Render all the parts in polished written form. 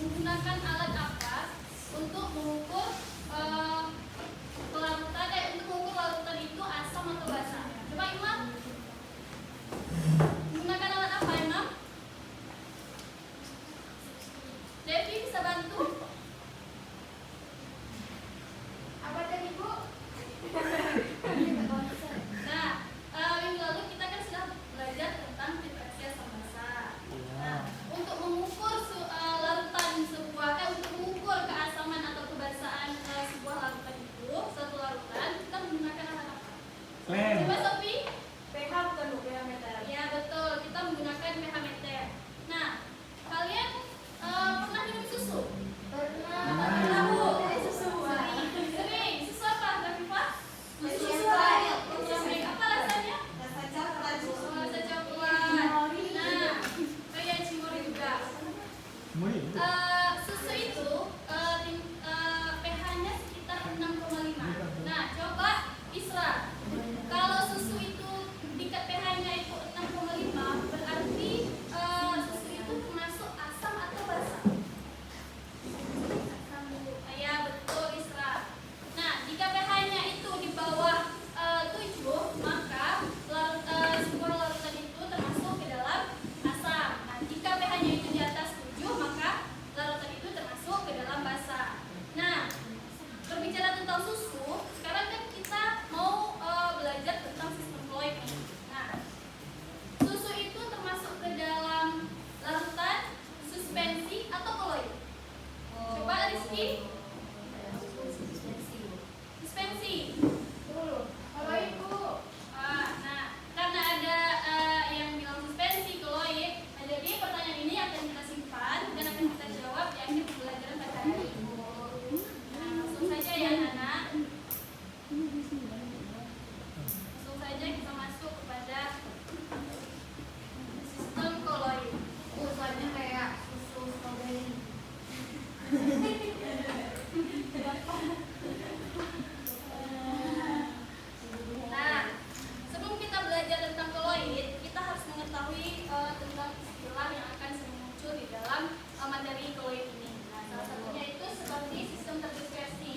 menggunakan alat apa untuk mengukur untuk mengukur larutan itu asam atau basa? Coba Imam. Menggunakan alat apa Imam? Devi bisa bantu? Apa tadi Bu? Nah, minggu lalu kita kan sudah belajar tentang filtrasi asam basa. Nah, untuk mengukur larutan untuk mengukur keasaman atau kebasaan sebuah larutan itu, satu larutan, kita menggunakan alat apa? Coba Sofi. pH bukan Bu, pH meter. Ya betul, kita menggunakan pH meter. Nah, kalian pernah minum susu? Pernah Bu. Susu. Sering. Susu apa, Rafifah? Susu air. Apa rasanya? Rasa coklat. Rasa coklat. Nah, kayak cimori juga. Susu itu pH-nya sekitar 6,5. Nah, coba Isra. Kalau susu itu tingkat pH-nya itu 6,5, berarti susu itu termasuk asam atau basa? Asam Bu. Ya betul Isra. Nah, jika pH-nya itu di bawah 7, maka sebuah larutan itu termasuk ke dalam asam. Nah, jika pH-nya itu di atas 7, maka larutan itu termasuk ke dalam basa. Nah, berbicara tentang susu, sekarang kan kita mau belajar tentang sistem koloid nih. Nah, susu itu termasuk ke dalam larutan, suspensi atau koloid? Coba Rizky. Suspensi. Kalau Ibu. Nah, karena ada yang bilang suspensi, koloid, nah jadi pertanyaan ini akan kita simpan dan akan kita jawab di akhir pembelajaran pada hari ini. Nah, langsung saja ya anak-anak. Langsung saja kita masuk kepada sistem koloid. Usahanya kayak susu strawberry. Nah, sebelum kita belajar tentang koloid, kita harus mengetahui tentang istilah yang akan sering muncul di dalam materi koloid ini. Nah, salah satunya itu seperti sistem terdispersi.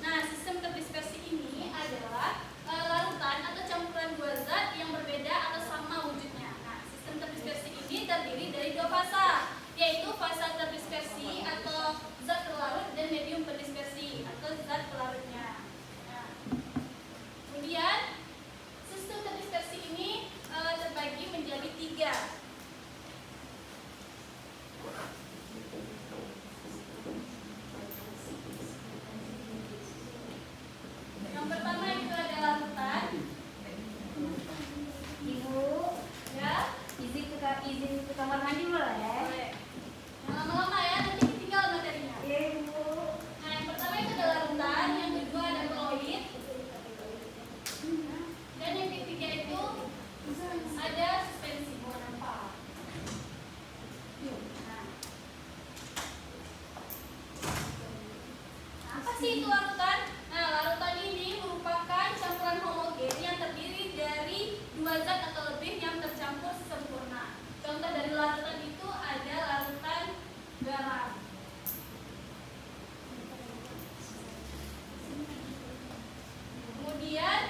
Nah, sistem terdispersi ini adalah larutan atau campuran dua zat yang berbeda atau sama wujudnya. Nah, sistem terdispersi ini terdiri dari dua fasa, yaitu fasa terdispersi atau zat terlarut dan medium terdispersi atau zat pelarutnya. Nah, kemudian sistem terdispersi ini terbagi menjadi 3. Yang pertama itu ada larutan. Ibu, ya, izin ke kamar mandi boleh? Boleh. Jangan lama-lama ya, nanti ketinggalan materinya. Iya Ibu. Nah, yang pertama itu ada larutan, yang kedua ada koloid, dan yang ketiga itu ada suspensi. Nah, apa sih itu larutan? Nah, larutan ini merupakan campuran homogen yang terdiri dari dua zat atau lebih yang tercampur sempurna. Contoh dari larutan itu ada larutan garam. Kemudian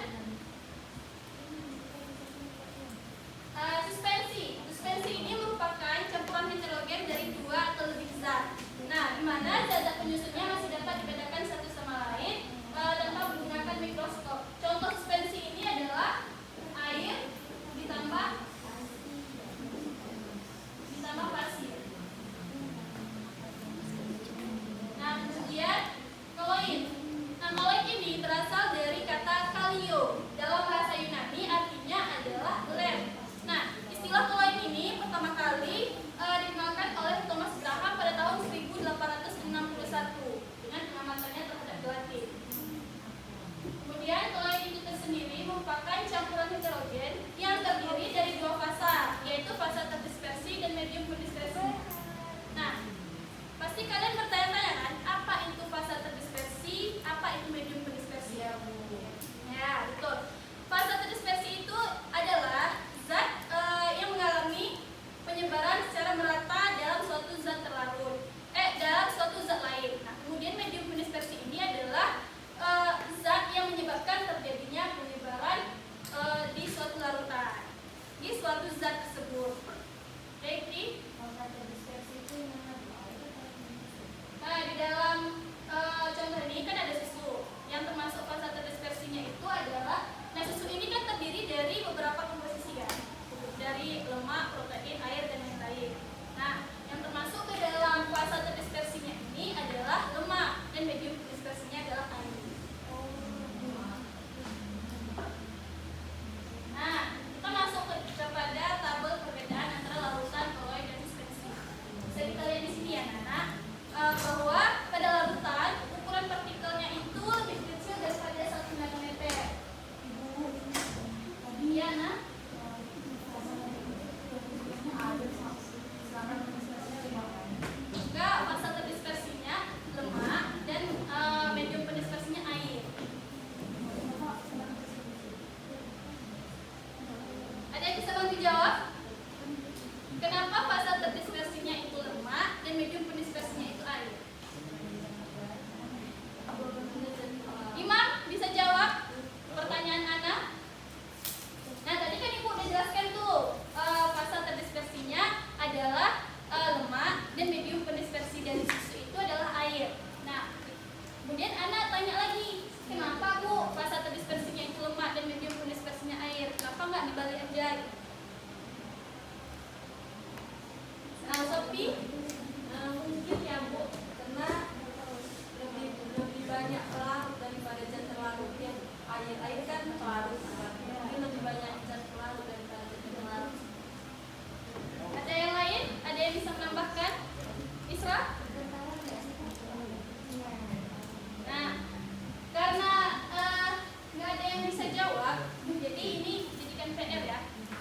suspensi. Suspensi ini merupakan campuran heterogen dari dua atau lebih zat. Nah, di mana zat-zat penyusunnya masih dapat dibedakan satu sama lain tanpa menggunakan mikroskop. Contoh suspensi ini adalah air ditambah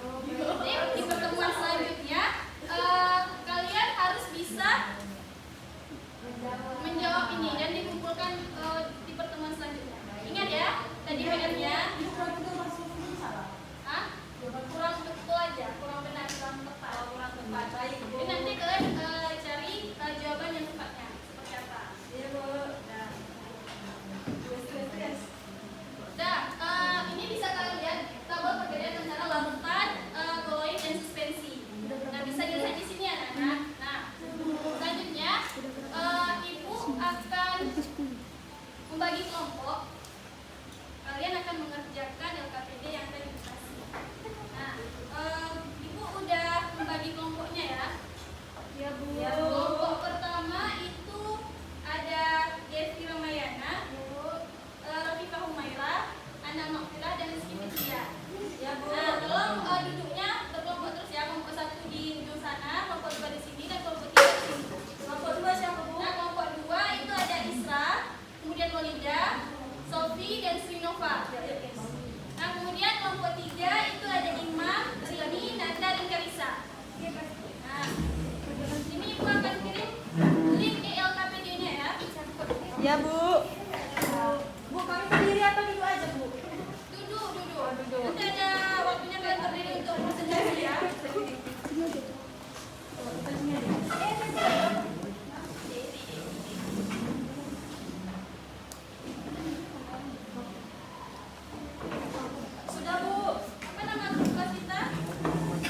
Jadi di pertemuan selanjutnya kalian harus bisa menjawab ini dan dikumpulkan di pertemuan selanjutnya. Ingat ya, tadi PR-nya kurang betul aja, kurang benar, kurang tepat. Jadi nanti kalian cari jawaban yang tepatnya seperti apa. Nah, ini bisa kalian lihat tabel perbedaan antara larutan, koloid dan suspensi. Nah, bisa dilihat di sini anak-anak. Nah, selanjutnya ibu akan membagi kelompok. Kalian akan mengerjakan LKPD yang tadi dikasih. Nah, ibu udah membagi kelompoknya ya. Ya, Bu. Kelompok pertama itu ada Devi Ramayana, Rafifah Humaira, Ana Nokfila, dan Rizky Fitria. Ya, Bu. Nah, tolong duduknya berkelompok terus ya. Kelompok 1 di ujung sana, kelompok 2 di sini, dan kelompok 3 di sini. Kelompok 2 siapa, Bu? Nah, kelompok 2 itu ada Isra, kemudian Walida, Sofi, dan Srinova. Nah, kemudian kelompok 3 itu ada Imam, Rini, Nanda, dan Karisa. Nah, ini ibu akan kirim link ELKPD-nya ya. Ya, Bu. Bu, kami berdiri atau duduk aja, Bu? Duduk. Nanti ada waktunya kalian berdiri untuk presentasi ya. Sudah, Bu. Apa nama tugas kita?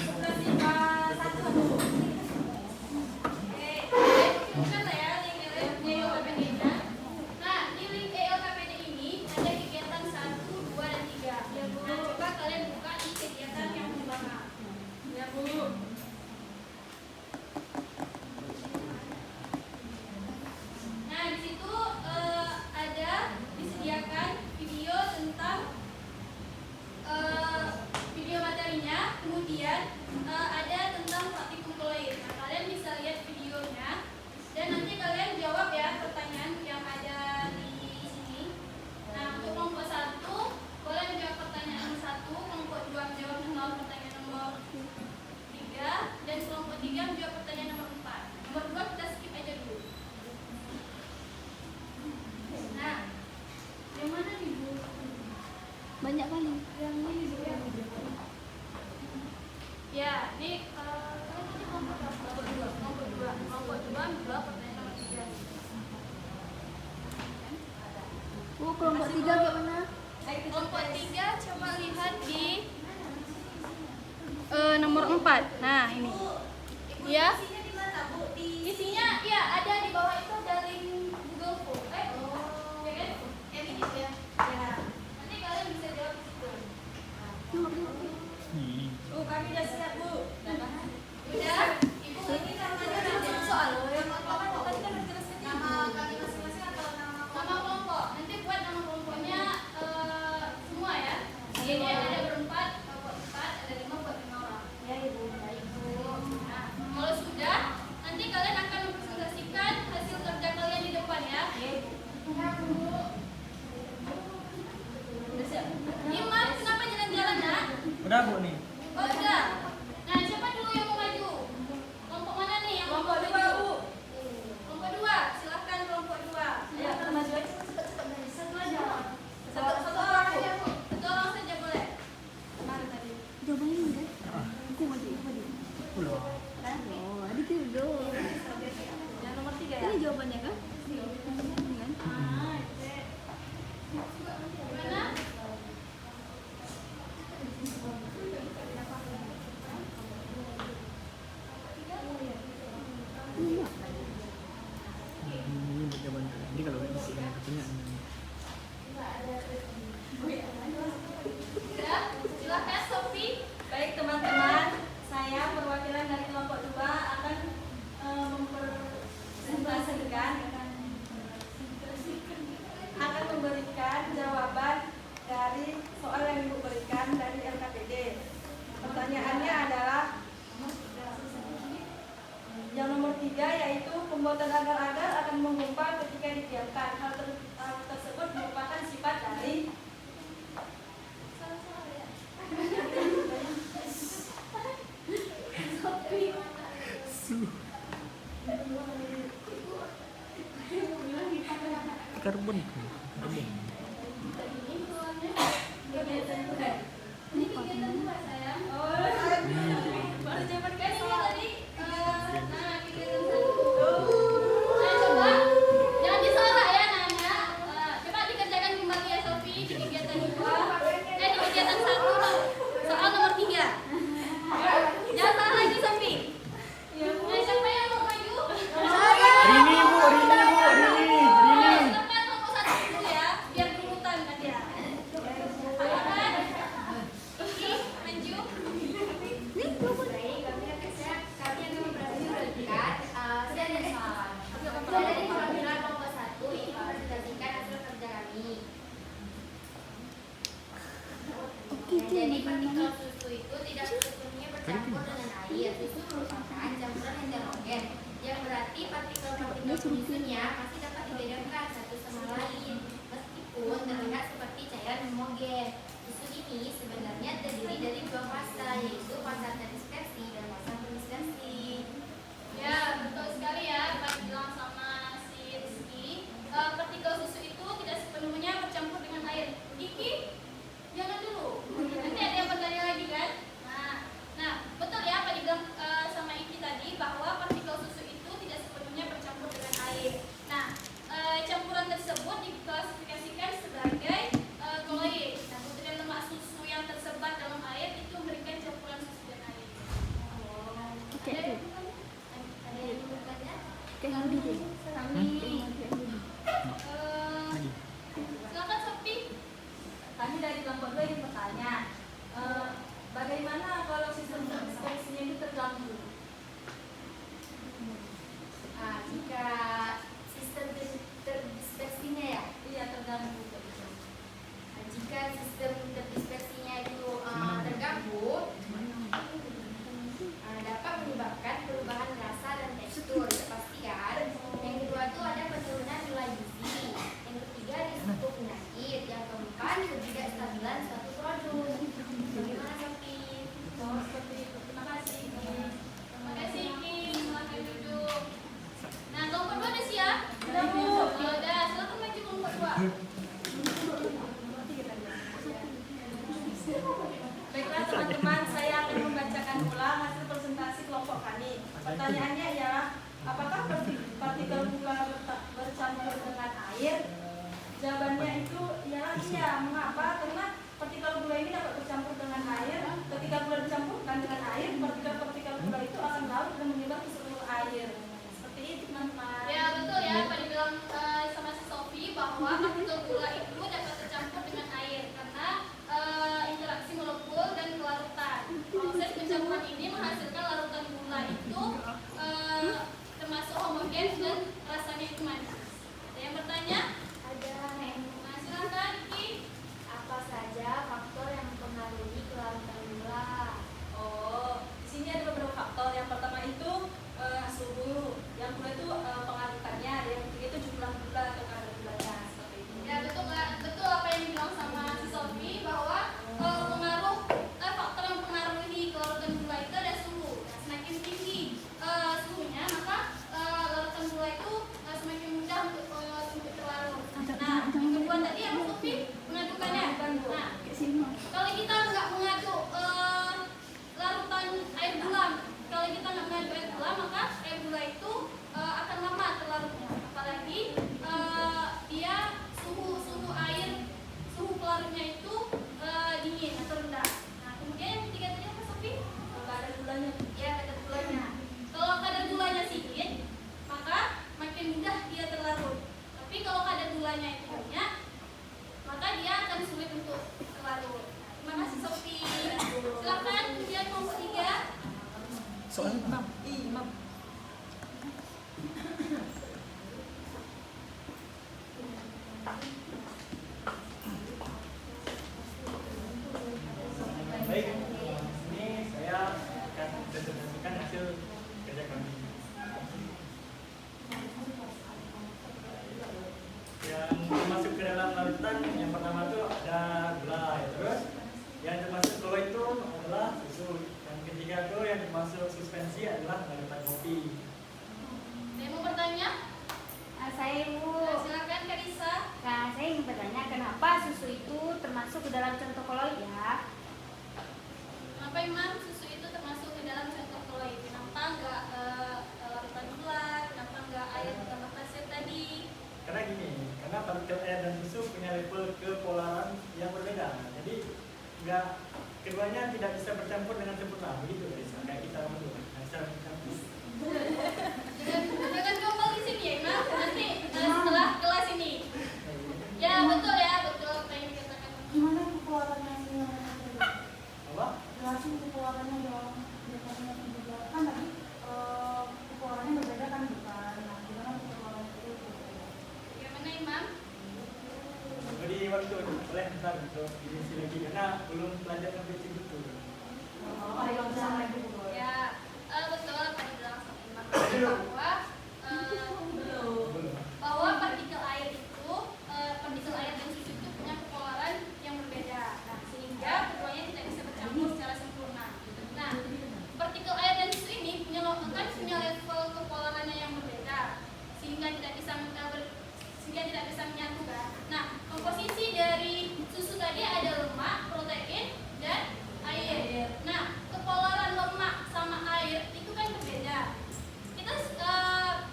Sudah 1, Bu. Oke, bukan lah ya link ELKPD-nya. Nah, di link ELKPD ini ada kegiatan 1, 2, dan 3. Nah, coba kalian buka di kegiatan yang pertama. Ya, Bu. Nah, di situ ada disediakan video tentang video materinya, kemudian ada tentang praktikum koloid. Nah, kalian bisa lihat videonya dan nanti kalian jawab ya pertanyaan yang ada di sini. Nah, untuk kelompok 1 kalian menjawab pertanyaan nomor 1, kelompok 2 menjawab pertanyaan nomor 3, dan kelompok 3 menjawab pertanyaan nomor 4. Nomor 2 kita skip aja dulu. Nah, yang mana nih, Bu? Banyak kali. Yang ini, Bu, ya. Ya, ini kalian tadi kelompok berapa? Kelompok 2 menjawab pertanyaan nomor 3. Oh, kelompok 3 kayak mana? Kelompok 3 coba lihat di nomor 4. Nah, ini. Ya. Isinya di mana, Bu? Isinya ya ada di bawah itu ada link Google Form. Ya kan? Yang ini ya. Ya. Nanti kalian bisa jawab di situ. Bu, kami udah siap, Bu. Udah? Ibu ini namanya langsung soal loh. Yang kelompok tadi kan udah jelaskan nama kami masing-masing atau nama kelompok. Nanti buat nama kelompoknya semua ya. Jadi ada berempat, buat 4, ada 5 buat 5 orang. Ya, Ibu. Baik, Bu. Nah, kalau sudah, nanti kalian akan mempresentasikan hasil kerja kalian di depan ya. Udah siap. Imam, kenapa jalan-jalan, nak? Udah, Bu nih. Oh, udah. Nah, siapa dulu yang mau maju? Kelompok mana nih yang mau Kelompok maju? 2, Bu. Kelompok 2, silahkan kelompok 2. Ayo, kita maju aja. Satu aja. Satu orang aja, Bu. Satu orang saja boleh. Kemarin tadi. Jawabannya udah. Aku mau jawab tadi. Belum. Oh, adik itu dong. Yang nomor 3 ya? Ini jawabannya kan? Kan? Gimana? Iya. Ini buat jawaban tadi kalau isi pertanyaan. Sudah? Silahkan Sofi. Baik, teman-teman. Saya perwakilan dari kelompok 2 akan mempresentasikan akan memberikan jawaban dari soal yang Ibu berikan dari LKPD. Pertanyaannya adalah yang nomor 3, yaitu pembuatan agar-agar akan menggumpal ketika didiamkan. Hal tersebut merupakan sifat dari karbon. Karbon. Ini keluarnya kegiatan bukan? Ini kegiatan bukan sayang. Baru zaman kan ini tadi. Nah, kegiatan satu. Nah, coba jangan disorak ya Nanya. Coba dikerjakan kembali ya Sofi di kegiatan 2. Di kegiatan 1 soal nomor 3. Jangan salah lagi Sofi. Nah, siapa yang mau maju? Rini bu, Rini. Silakan nomor 1 dulu ya, biar berurutan kan ya. Silakan. Iki maju. Baik, kami akan mempresentasikan dan soal. Dari formula nomor 1 presentasikan hasil kerja kami. Jadi partikel susu itu tidak sepenuhnya bercampur dengan air. Susu merupakan campuran heterogen, yang berarti partikel-partikel susunya masih dapat dibedakan satu sama lain, meskipun terlihat seperti cairan homogen. Susu ini sebenarnya terdiri dari 2 fasa, yaitu fasa terdispersi dan fasa berdispersi. Ya, betul sekali ya, Pak bilang sama si Rizky. Partikel susu itu tidak sepenuhnya bercampur dengan air. Iki, jangan dulu. Nanti ada yang bertanya lagi kan? Nah, betul ya, Pak dibilang sama Iki tadi bahwa partikel susu itu tidak sepenuhnya bercampur dengan air. Nah, campuran tersebut diklasifikasikan sebagai koloid. Nah, kemudian lemak susu yang tersebar dalam air itu memberikan campuran susu dan air. Oke, Ada oke. yang bertanya? Ada yang bertanya? Kayak Hudi deh. Kami. Silakan Sofi. Kami dari kelompok 2 ingin bertanya, bagaimana kalau sistem dispersinya itu terganggu? Jika sistem terdispersinya ya, Iya, terganggu. jika sistem terdispersinya itu terganggu, dapat menyebabkan perubahan rasa dan tekstur, kepastian. Yang kedua itu ada penurunan nilai gizi. Yang ketiga risiko penyakit. Yang keempat ketidakstabilan suatu produk. Bagaimana Sofi? Oh, seperti itu. Terima kasih. Terima kasih Iki. Silakan duduk. Nah, kelompok 2 udah siap? Sudah, Bu. Udah, silakan maju kelompok 2. Baiklah teman-teman, saya akan membacakan ulang hasil presentasi kelompok kami. Pertanyaannya ialah, apakah partikel gula bercampur dengan air? Jawabannya itu ialah iya. Mengapa? Karena partikel gula ini dapat bercampur dengan air. Ketika gula dicampurkan dengan air, partikel-partikel gula itu akan larut dan menyebar ke seluruh air. Seperti itu teman-teman. Ya, betul ya. Pak dibilang sama si Sofi bahwa partikel gula itu dapat tercampur dengan air karena interaksi molekul dan kelarutan. Proses pencampuran ini menghasilkan larutan gula itu termasuk homogen dan rasanya itu manis. Ada yang bertanya? Ada Nah, silakan Iki. apa saja faktor yang mempengaruhi kelarutan gula? Oh, di sini ada beberapa faktor. Yang pertama itu suhu. Yang kedua itu pengarutannya. Yang ketiga itu jumlah gula atau kadar gulanya. Seperti itu. Ya, betul apa yang dibilang sama si Sofi bahwa faktor yang mempengaruhi kelarutan gula itu ada suhu. Nah, semakin tinggi suhunya, maka larutan gula itu semakin mudah untuk terlarut. Nah, yang kedua tadi apa Sofi? Mengadukannya. Nah, Kayak sini. kalau kita nggak mengaduk larutan air gula, maka air gula itu akan lama terlarutnya. Apalagi dia suhu air, suhu pelarutnya itu dingin atau rendah. Nah, kemudian yang ketiga tadi apa Sofi? Kadar gulanya. Ya, kadar gulanya. Kalau kadar gulanya sedikit, maka makin mudah dia terlarut. Tapi kalau kadar gulanya itu banyak, maka dia akan sulit untuk terlarut. Terima kasih Sofi. Silakan kemudian kelompok 3. Soalnya kenapa? Imam. Baik, ini saya akan presentasikan hasil kerja kami. Yang masuk ke dalam larutan yang pertama itu ada gula, ya. Terus yang termasuk gula itu adalah susu. Yang ketiga itu yang termasuk suspensi adalah larutan kopi. Ada yang mau bertanya? Saya Ibu. Nah, silakan Karisa. ke dalam contoh koloi ya. Kenapa Imam susu itu termasuk di dalam contoh koloi? Kenapa nggak larutan gula? Kenapa nggak air ditambah pasir tadi? Karena gini, karena partikel air dan susu punya level kepolaran yang berbeda. Jadi nggak, keduanya tidak bisa bercampur dengan sempurna, begitu guys. Kayak kita berdua, nggak bisa bercampur. Jangan gombal di sini ya Imam. Nanti setelah kelas ini. Ya betul apa yang dikatakan. Gimana keluarannya ini? Apa? Jelasin keluarannya dong. Biasanya juga kan tadi keluarannya berbeda kan bukan? Nah, gimana keluaran itu? Bagaimana Imam? Beri waktu kalian bentar untuk diisi lagi karena belum belajar sampai situ. Oh, ayo sama lagi dulu. Ya betul apa yang dibilang sama Imam bahwa partikel air itu partikel air dan susu itu punya kepolaran yang berbeda. Nah, sehingga keduanya tidak bisa bercampur secara sempurna. Nah, partikel air dan susu ini punya level kepolarannya yang berbeda, sehingga tidak bisa menyatu kan. Nah, komposisi dari susu tadi ada lemak, protein, dan air. Nah, kepolaran lemak sama air itu kan berbeda.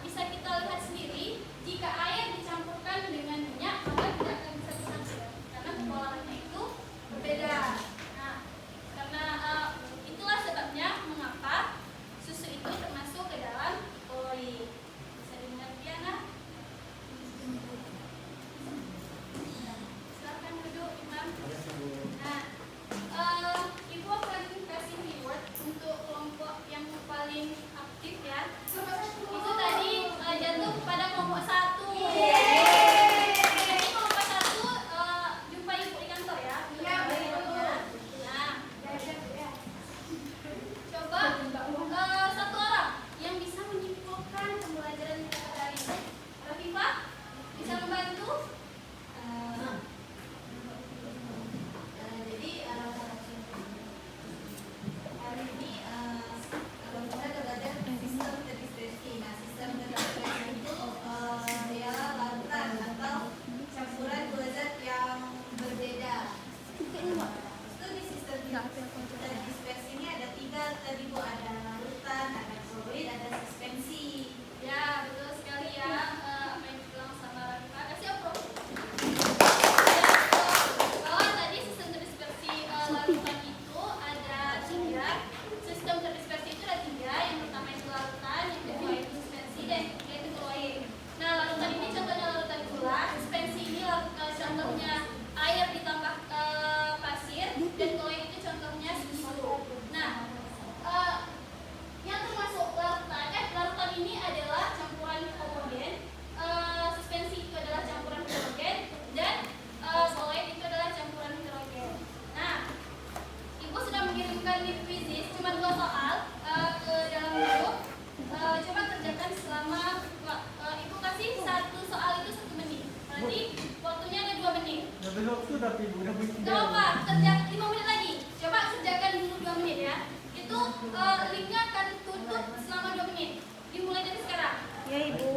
Bisa kita lihat sendiri, jika air dicampurkan dengan minyak maka tidak akan bisa bercampur karena kepolarannya itu berbeda. Nah, karena itulah sebabnya mengapa susu itu termasuk ke dalam koloi. Bisa dimengerti anak? Silakan duduk Imam. Nah, ibu akan kasih reward untuk kelompok yang paling aktif ya. Itu tadi jatuh pada kelompok 1. Jadi kelompok 1 jumpa ibu di kantor ya. Nah, coba satu orang yang bisa menyimpulkan pembelajaran kita pada hari ini. Rafifah bisa membantu? Jadi hari ini kalau kita belajar sistem terdispersi. Nah, sistem terdispersi itu ialah larutan atau campuran dua zat yang berbeda. Itu di sistem terdispersi ini ada 3 tadi Bu, ada larutan, ada fluid, ada suspensi. Ya, betul sekali ya. Apa yang dibilang sama Rafifah. Kasih aprop. Bahwa tadi sistem terdispersi larutan itu ada 3. Sistem terdispersi itu ada 3. Yang pertama itu larutan, yang kedua itu suspensi, dan yang ketiga itu koloi. Nah, larutan ini contohnya larutan gula, suspensi ini contohnya air ditambah pasir, dan koloi itu contohnya susu. Nah, yang termasuk larutan ini adalah campuran homogen, suspensi itu adalah campuran homogen, dan koloi itu adalah campuran heterogen. Nah, ibu sudah mengirimkan di quizzes cuma 2 soal ke dalam grup. Coba kerjakan selama ibu kasih 1 soal itu 1 menit. Berarti waktunya ada 2 menit. Udah waktu tapi udah begini. Gak apa, kerja 5 menit lagi. Coba kerjakan dulu 2 menit ya. Itu linknya akan tutup selama 2 menit. Dimulai dari sekarang. Ya Ibu.